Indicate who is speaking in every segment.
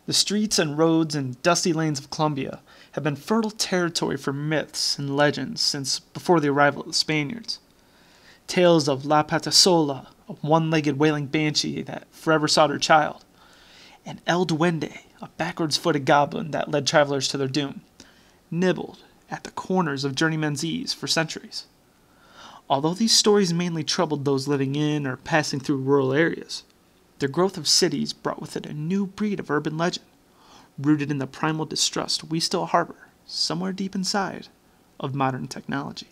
Speaker 1: The streets and roads and dusty lanes of Colombia have been fertile territory for myths and legends since before the arrival of the Spaniards. Tales of La Patasola, a one-legged wailing banshee that forever sought her child, and El Duende, a backwards-footed goblin that led travelers to their doom, nibbled at the corners of journeymen's ease for centuries. Although these stories mainly troubled those living in or passing through rural areas, the growth of cities brought with it a new breed of urban legend, rooted in the primal distrust we still harbor, somewhere deep inside, of modern technology.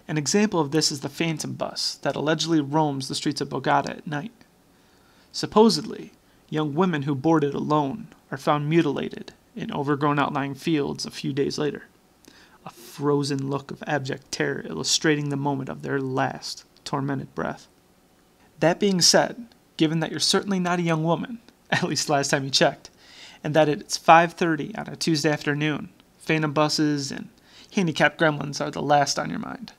Speaker 1: An example of this is the phantom bus that allegedly roams the streets of Bogota at night. Supposedly, young women who board it alone are found mutilated in overgrown outlying fields a few days later, a frozen look of abject terror illustrating the moment of their last tormented breath. That being said, given that you're certainly not a young woman, at least last time you checked, and that it's 5:30 on a Tuesday afternoon, phantom buses and handicapped gremlins are the last on your mind.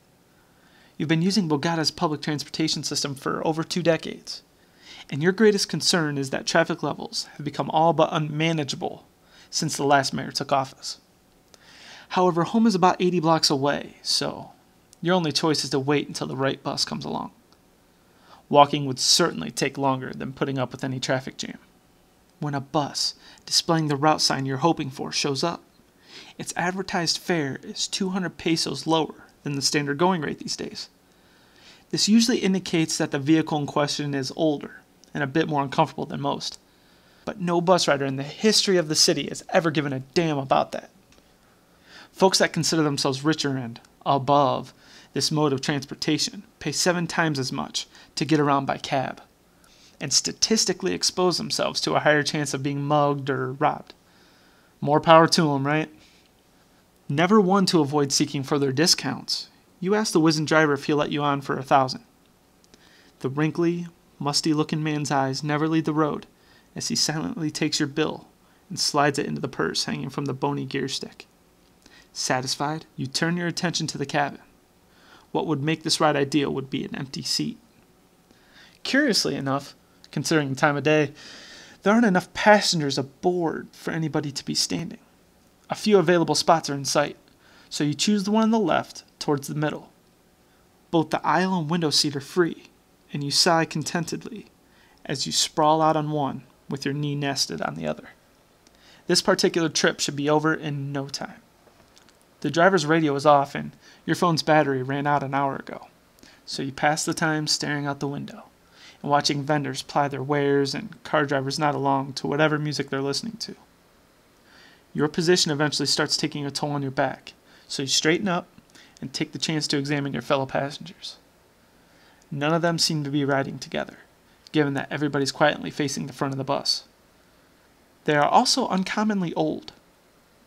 Speaker 1: You've been using Bogota's public transportation system for over 2 decades, and your greatest concern is that traffic levels have become all but unmanageable since the last mayor took office. However, home is about 80 blocks away, so your only choice is to wait until the right bus comes along. Walking would certainly take longer than putting up with any traffic jam. When a bus displaying the route sign you're hoping for shows up, its advertised fare is 200 pesos lower than the standard going rate these days. This usually indicates that the vehicle in question is older and a bit more uncomfortable than most. But no bus rider in the history of the city has ever given a damn about that. Folks that consider themselves richer and above this mode of transportation pay 7 times as much to get around by cab, and statistically expose themselves to a higher chance of being mugged or robbed. More power to them, right? Never one to avoid seeking further discounts, you ask the wizened driver if he'll let you on for 1,000. The wrinkly, musty-looking man's eyes never leave the road as he silently takes your bill and slides it into the purse hanging from the bony gear stick. Satisfied, you turn your attention to the cabin. What would make this ride ideal would be an empty seat. Curiously enough, considering the time of day, there aren't enough passengers aboard for anybody to be standing. A few available spots are in sight, so you choose the one on the left towards the middle. Both the aisle and window seat are free, and you sigh contentedly as you sprawl out on one with your knee nested on the other. This particular trip should be over in no time. The driver's radio is off and your phone's battery ran out an hour ago, so you pass the time staring out the window and watching vendors ply their wares and car drivers nod along to whatever music they're listening to. Your position eventually starts taking a toll on your back, so you straighten up and take the chance to examine your fellow passengers. None of them seem to be riding together, given that everybody's quietly facing the front of the bus. They are also uncommonly old,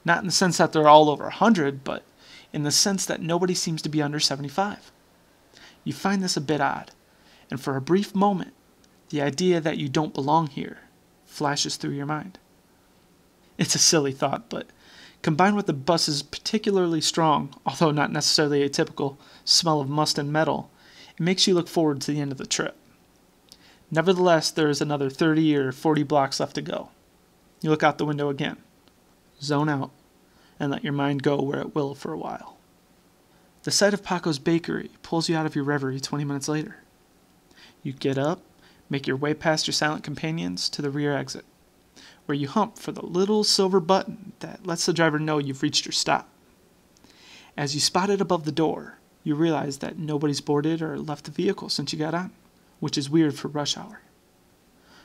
Speaker 1: not in the sense that they're all over 100, but in the sense that nobody seems to be under 75. You find this a bit odd, and for a brief moment, the idea that you don't belong here flashes through your mind. It's a silly thought, but combined with the bus's particularly strong, although not necessarily atypical, smell of must and metal, it makes you look forward to the end of the trip. Nevertheless, there is another 30 or 40 blocks left to go. You look out the window again, zone out, and let your mind go where it will for a while. The sight of Paco's bakery pulls you out of your reverie 20 minutes later. You get up, make your way past your silent companions to the rear exit, where you hump for the little silver button that lets the driver know you've reached your stop. As you spot it above the door, you realize that nobody's boarded or left the vehicle since you got on, which is weird for rush hour.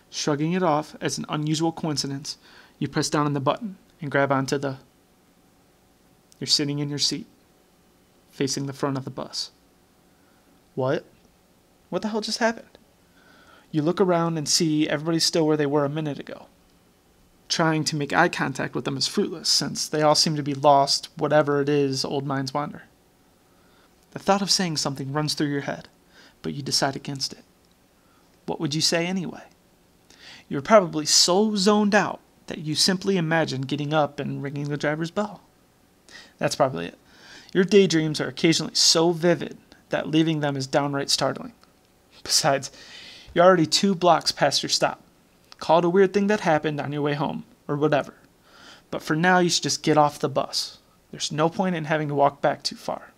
Speaker 1: Shrugging it off as an unusual coincidence, you press down on the button and grab onto the... You're sitting in your seat, facing the front of the bus. What? What the hell just happened? You look around and see everybody's still where they were a minute ago. Trying to make eye contact with them is fruitless, since they all seem to be lost, whatever it is old minds wander. The thought of saying something runs through your head, but you decide against it. What would you say anyway? You're probably so zoned out that you simply imagine getting up and ringing the driver's bell. That's probably it. Your daydreams are occasionally so vivid that leaving them is downright startling. Besides, you're already 2 blocks past your stop. Call it a weird thing that happened on your way home, or whatever. But for now, you should just get off the bus. There's no point in having to walk back too far.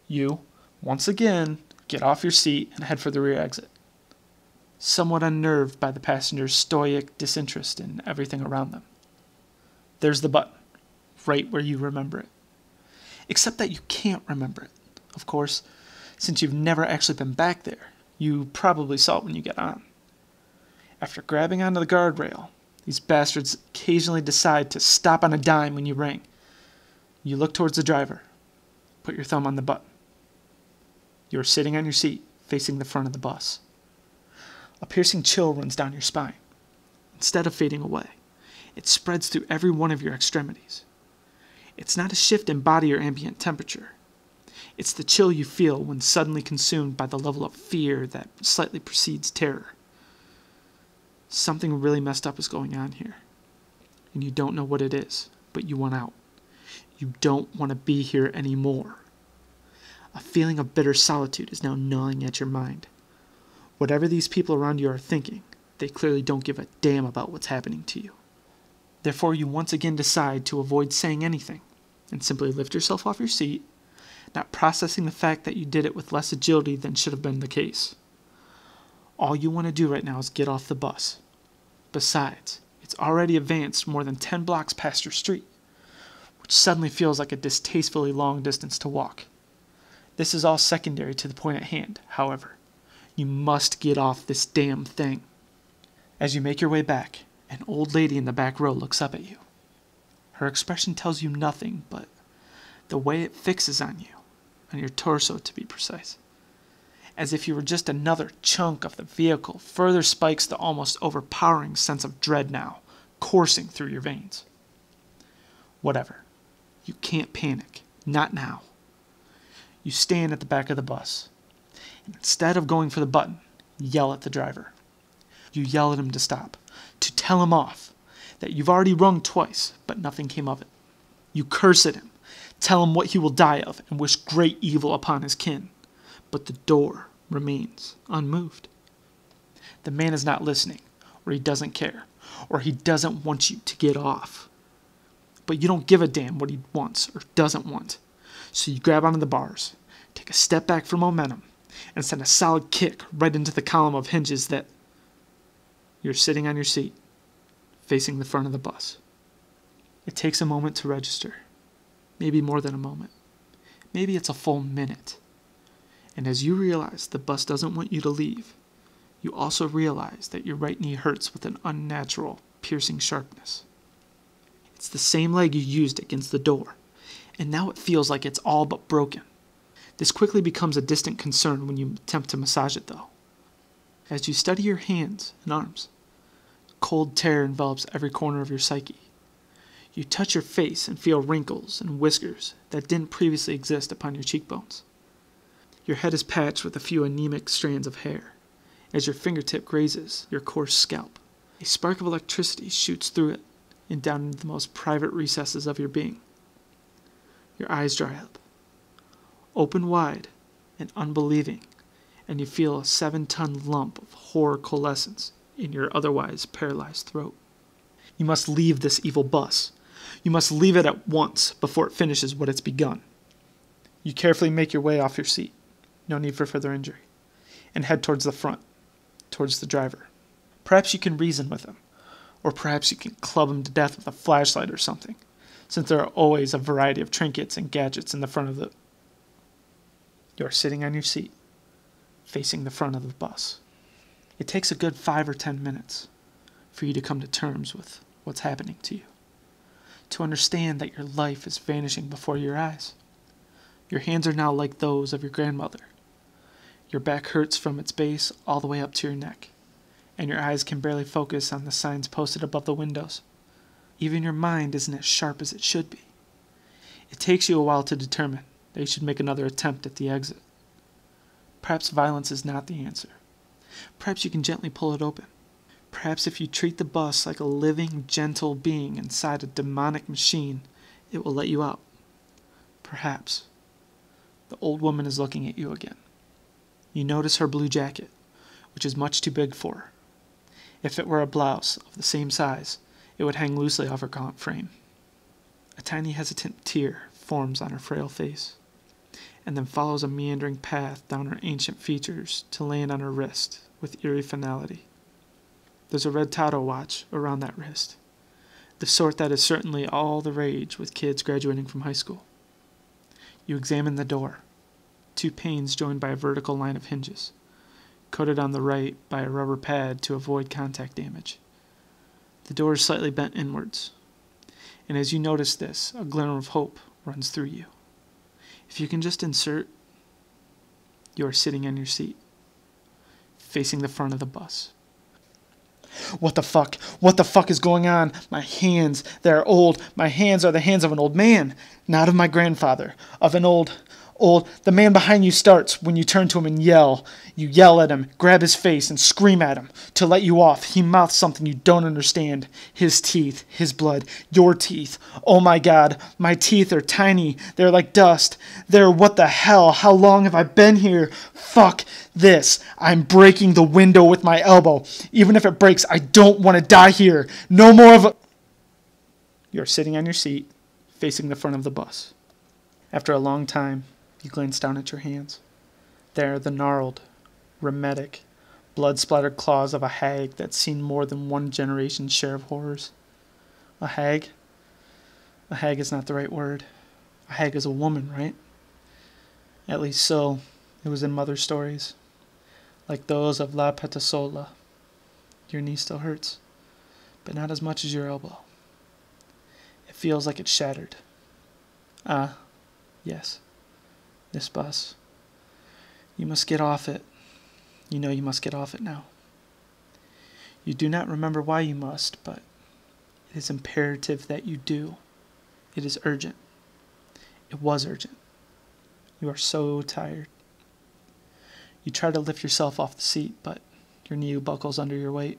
Speaker 1: You, once again, get off your seat and head for the rear exit. Somewhat unnerved by the passenger's stoic disinterest in everything around them. There's the button, right where you remember it. Except that you can't remember it, of course, since you've never actually been back there. You probably saw it when you get on. After grabbing onto the guardrail, these bastards occasionally decide to stop on a dime when you ring. You look towards the driver. Put your thumb on the button. You are sitting on your seat, facing the front of the bus. A piercing chill runs down your spine. Instead of fading away, it spreads through every one of your extremities. It's not a shift in body or ambient temperature. It's the chill you feel when suddenly consumed by the level of fear that slightly precedes terror. Something really messed up is going on here, and you don't know what it is, but you want out. You don't want to be here anymore. A feeling of bitter solitude is now gnawing at your mind. Whatever these people around you are thinking, they clearly don't give a damn about what's happening to you. Therefore, you once again decide to avoid saying anything, and simply lift yourself off your seat, not processing the fact that you did it with less agility than should have been the case. All you want to do right now is get off the bus. Besides, it's already advanced more than 10 blocks past your street, which suddenly feels like a distastefully long distance to walk. This is all secondary to the point at hand, however. You must get off this damn thing. As you make your way back, an old lady in the back row looks up at you. Her expression tells you nothing, but the way it fixes on you, on your torso to be precise, as if you were just another chunk of the vehicle, further spikes the almost overpowering sense of dread now, coursing through your veins. Whatever. You can't panic. Not now. You stand at the back of the bus, and instead of going for the button, yell at the driver. You yell at him to stop, to tell him off, that you've already rung twice, but nothing came of it. You curse at him, tell him what he will die of, and wish great evil upon his kin. But the door remains unmoved. The man is not listening, or he doesn't care, or he doesn't want you to get off. But you don't give a damn what he wants or doesn't want. So you grab onto the bars, take a step back for momentum, and send a solid kick right into the column of hinges that... You're sitting on your seat, facing the front of the bus. It takes a moment to register. Maybe more than a moment. Maybe it's a full minute. And as you realize the bus doesn't want you to leave, you also realize that your right knee hurts with an unnatural, piercing sharpness. It's the same leg you used against the door, and now it feels like it's all but broken. This quickly becomes a distant concern when you attempt to massage it, though. As you study your hands and arms, cold terror envelops every corner of your psyche. You touch your face and feel wrinkles and whiskers that didn't previously exist upon your cheekbones. Your head is patched with a few anemic strands of hair. As your fingertip grazes your coarse scalp, a spark of electricity shoots through it and down into the most private recesses of your being. Your eyes dry up, open wide and unbelieving, and you feel a 7-ton lump of horror coalescence in your otherwise paralyzed throat. You must leave this evil bus. You must leave it at once before it finishes what it's begun. You carefully make your way off your seat, no need for further injury, and head towards the front, towards the driver. Perhaps you can reason with him, or perhaps you can club him to death with a flashlight or something, since there are always a variety of trinkets and gadgets in the front of the... You are sitting on your seat, facing the front of the bus. It takes a good 5 or 10 minutes for you to come to terms with what's happening to you, to understand that your life is vanishing before your eyes. Your hands are now like those of your grandmother. Your back hurts from its base all the way up to your neck, and your eyes can barely focus on the signs posted above the windows. Even your mind isn't as sharp as it should be. It takes you a while to determine that you should make another attempt at the exit. Perhaps violence is not the answer. Perhaps you can gently pull it open. Perhaps if you treat the bus like a living, gentle being inside a demonic machine, it will let you out. Perhaps. The old woman is looking at you again. You notice her blue jacket, which is much too big for her. If it were a blouse of the same size, it would hang loosely off her gaunt frame. A tiny hesitant tear forms on her frail face, and then follows a meandering path down her ancient features to land on her wrist with eerie finality. There's a red Tato watch around that wrist, the sort that is certainly all the rage with kids graduating from high school. You examine the door, 2 panes joined by a vertical line of hinges, coated on the right by a rubber pad to avoid contact damage. The door is slightly bent inwards, and as you notice this, a glimmer of hope runs through you. If you can just insert, you are sitting on your seat, facing the front of the bus. What the fuck? What the fuck is going on? My hands, they're old. My hands are the hands of an old man, not of my grandfather, of an old. The man behind you starts when you turn to him and yell. You yell at him, grab his face, and scream at him. To let you off, he mouths something you don't understand. His teeth, his blood, your teeth. Oh my God, my teeth are tiny. They're like dust. They're what the hell? How long have I been here? Fuck this. I'm breaking the window with my elbow. Even if it breaks, I don't want to die here. No more of a... You're sitting on your seat, facing the front of the bus. After a long time, you glance down at your hands. There are the gnarled, rheumatic, blood-splattered claws of a hag that's seen more than one generation's share of horrors. A hag? A hag is not the right word. A hag is a woman, right? At least so, it was in mother stories, like those of La Petasola. Your knee still hurts, but not as much as your elbow. It feels like it's shattered. Ah, yes. This bus. You must get off it. You know you must get off it now. You do not remember why you must, but it is imperative that you do. It is urgent. It was urgent. You are so tired. You try to lift yourself off the seat, but your knee buckles under your weight.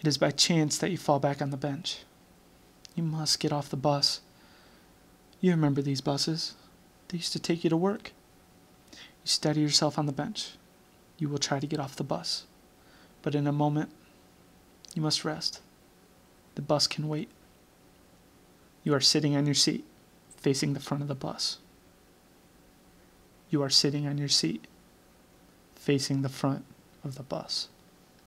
Speaker 1: It is by chance that you fall back on the bench. You must get off the bus. You remember these buses. They used to take you to work. You steady yourself on the bench. You will try to get off the bus. But in a moment, you must rest. The bus can wait. You are sitting on your seat, facing the front of the bus. You are sitting on your seat, facing the front of the bus.